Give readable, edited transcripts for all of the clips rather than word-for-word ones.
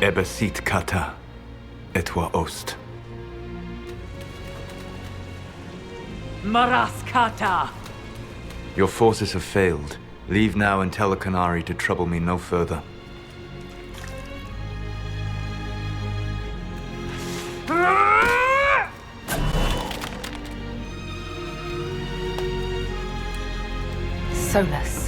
Ebesit kata, etwa ost. Maraskata! Your forces have failed. Leave now and tell the Canary to trouble me no further. Solas.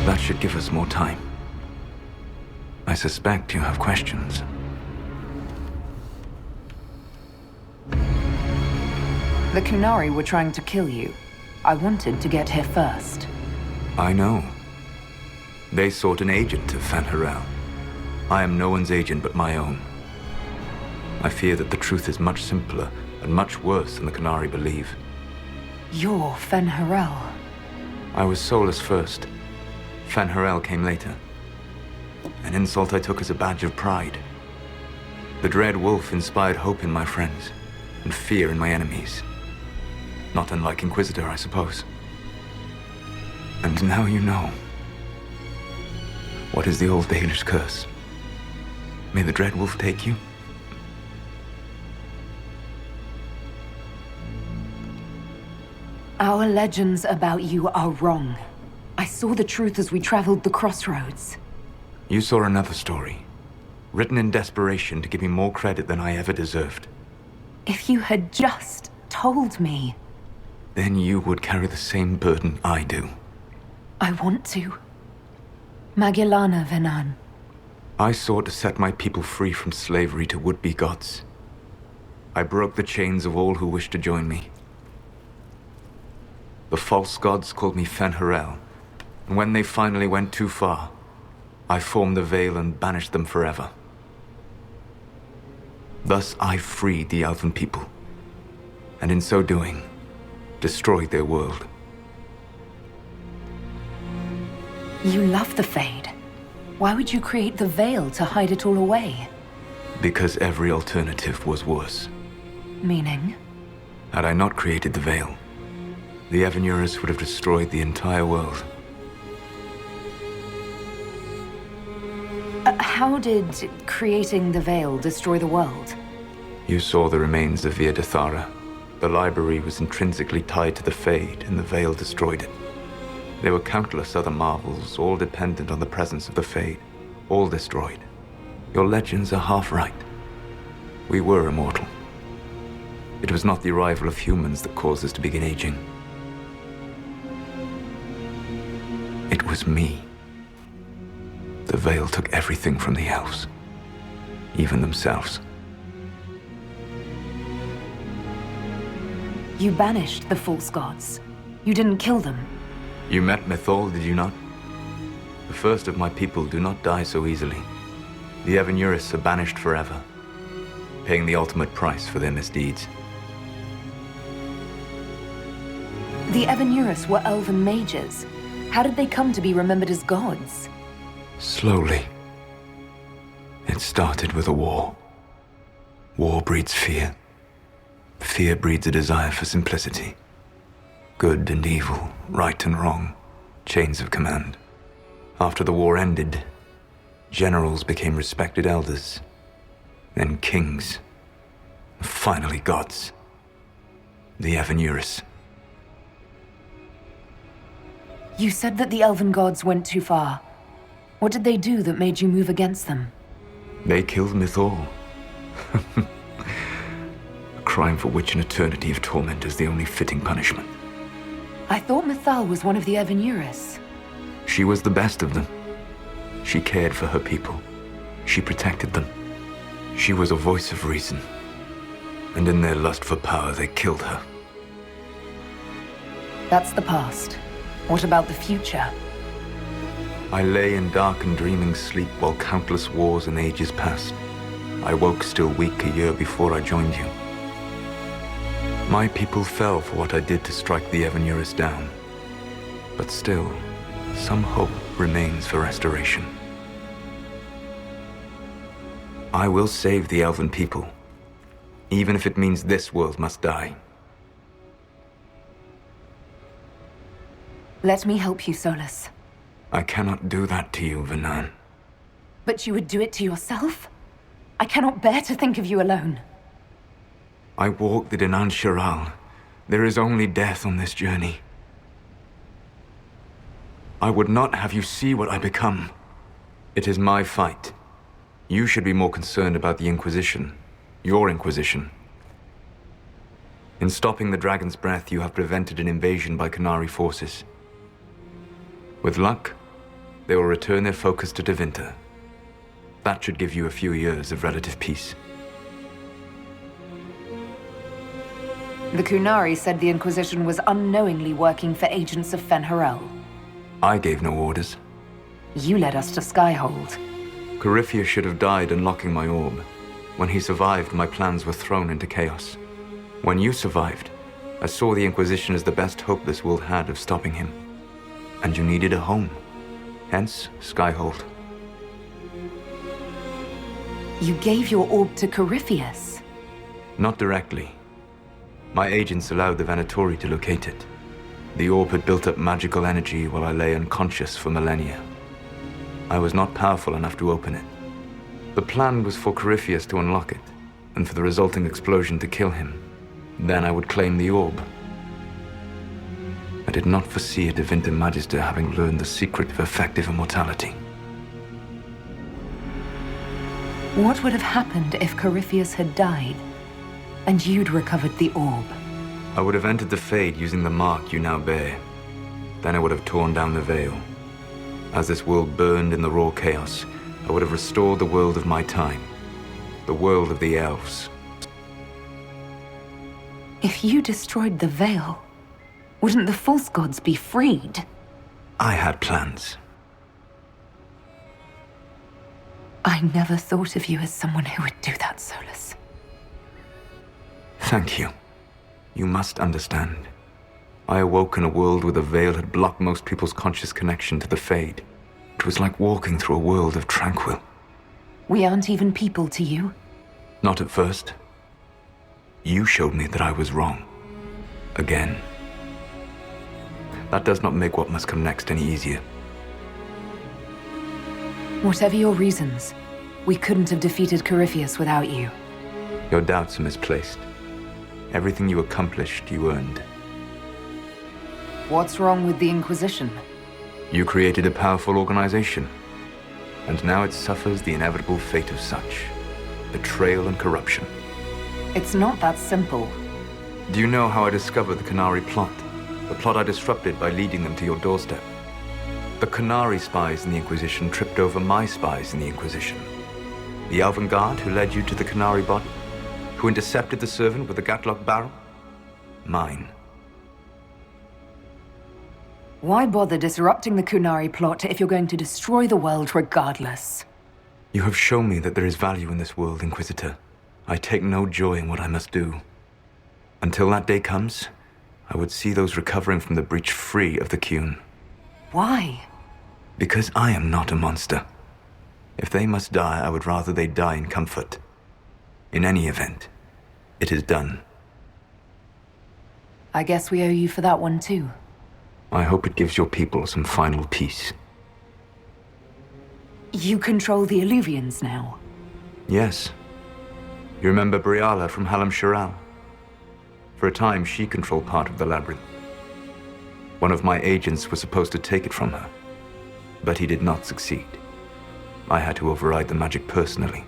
That should give us more time. I suspect you have questions. The Kunari were trying to kill you. I wanted to get here first. I know. They sought an agent of Fen'Harel. I am no one's agent but my own. I fear that the truth is much simpler and much worse than the Canary believe. You're Fen'Harel. I was Solas first. Fen'Harel came later. An insult I took as a badge of pride. The Dread Wolf inspired hope in my friends, and fear in my enemies. Not unlike Inquisitor, I suppose. And now you know. What is the old Baelish curse? May the Dread Wolf take you? Our legends about you are wrong. I saw the truth as we traveled the crossroads. You saw another story, written in desperation to give me more credit than I ever deserved. If you had just told me. Then you would carry the same burden I do. I want to. Magellana Venan. I sought to set my people free from slavery to would-be gods. I broke the chains of all who wished to join me. The false gods called me Fen'Harel, and when they finally went too far, I formed the Veil and banished them forever. Thus I freed the Elven people, and in so doing, destroyed their world. You love the Fade. Why would you create the Veil to hide it all away? Because every alternative was worse. Meaning? Had I not created the Veil, the Evanurus would have destroyed the entire world. How did creating the Veil destroy the world? You saw the remains of Via Dethara. The library was intrinsically tied to the Fade, and the Veil destroyed it. There were countless other marvels, all dependent on the presence of the Fade, all destroyed. Your legends are half right. We were immortal. It was not the arrival of humans that caused us to begin aging. It was me. The Veil took everything from the elves, even themselves. You banished the false gods. You didn't kill them. You met Mythal, did you not? The first of my people do not die so easily. The Evanurus are banished forever, paying the ultimate price for their misdeeds. The Evanurus were elven mages. How did they come to be remembered as gods? Slowly. It started with a war. War breeds fear. Fear breeds a desire for simplicity. Good and evil, right and wrong, chains of command. After the war ended, generals became respected elders, then kings, and finally gods. The Evanurus. You said that the elven gods went too far. What did they do that made you move against them? They killed Mythal. A crime for which an eternity of torment is the only fitting punishment. I thought Mythal was one of the Evanurus. She was the best of them. She cared for her people. She protected them. She was a voice of reason. And in their lust for power, they killed her. That's the past. What about the future? I lay in dark and dreaming sleep while countless wars and ages passed. I woke still weak a year before I joined you. My people fell for what I did to strike the Evan down. But still, some hope remains for restoration. I will save the Elven people, even if it means this world must die. Let me help you, Solas. I cannot do that to you, Vanan. But you would do it to yourself? I cannot bear to think of you alone. I walk the Dinan Shiral. There is only death on this journey. I would not have you see what I become. It is my fight. You should be more concerned about the Inquisition. Your Inquisition. In stopping the Dragon's Breath, you have prevented an invasion by Qunari forces. With luck, they will return their focus to Tevinter. That should give you a few years of relative peace. The Qunari said the Inquisition was unknowingly working for agents of Fen'Harel. I gave no orders. You led us to Skyhold. Corypheus should have died unlocking my orb. When he survived, my plans were thrown into chaos. When you survived, I saw the Inquisition as the best hope this world had of stopping him. And you needed a home. Hence, Skyhold. You gave your orb to Corypheus? Not directly. My agents allowed the Venatori to locate it. The orb had built up magical energy while I lay unconscious for millennia. I was not powerful enough to open it. The plan was for Corypheus to unlock it, and for the resulting explosion to kill him. Then I would claim the orb. I did not foresee a Tevinter Magister having learned the secret of effective immortality. What would have happened if Corypheus had died, and you'd recovered the orb? I would have entered the Fade using the mark you now bear. Then I would have torn down the veil. As this world burned in the raw chaos, I would have restored the world of my time. The world of the elves. If you destroyed the veil, wouldn't the false gods be freed? I had plans. I never thought of you as someone who would do that, Solas. Thank you. You must understand. I awoke in a world where the veil had blocked most people's conscious connection to the Fade. It was like walking through a world of tranquil. We aren't even people to you? Not at first. You showed me that I was wrong. Again. That does not make what must come next any easier. Whatever your reasons, we couldn't have defeated Corypheus without you. Your doubts are misplaced. Everything you accomplished, you earned. What's wrong with the Inquisition? You created a powerful organization, and now it suffers the inevitable fate of such. Betrayal and corruption. It's not that simple. Do you know how I discovered the Qunari plot? The plot I disrupted by leading them to your doorstep. The Qunari spies in the Inquisition tripped over my spies in the Inquisition. The Elven Guard who led you to the Qunari body? Who intercepted the servant with the Gatlock barrel? Mine. Why bother disrupting the Qunari plot if you're going to destroy the world regardless? You have shown me that there is value in this world, Inquisitor. I take no joy in what I must do. Until that day comes, I would see those recovering from the breach free of the Qun. Why? Because I am not a monster. If they must die, I would rather they die in comfort. In any event, it is done. I guess we owe you for that one too. I hope it gives your people some final peace. You control the Illuvians now? Yes. You remember Briala from Halam Shiral? For a time, she controlled part of the labyrinth. One of my agents was supposed to take it from her, but he did not succeed. I had to override the magic personally.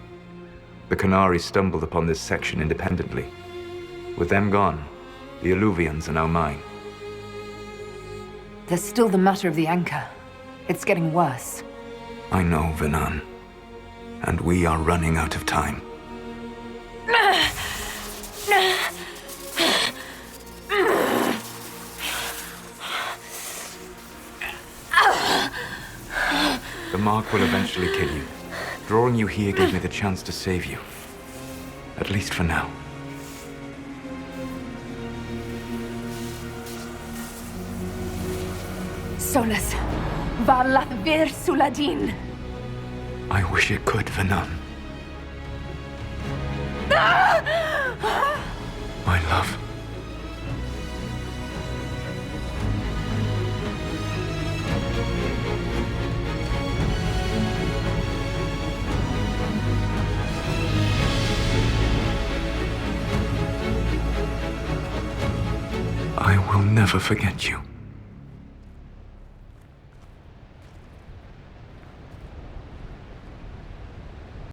The Qunari stumbled upon this section independently. With them gone, the Illuvians are now mine. There's still the matter of the anchor. It's getting worse. I know, Vanan. And we are running out of time. The mark will eventually kill you. Drawing you here gave me the chance to save you. At least for now. Solas. Var Lathvir Suladin. I wish it could, Vernon. My love. I will never forget you.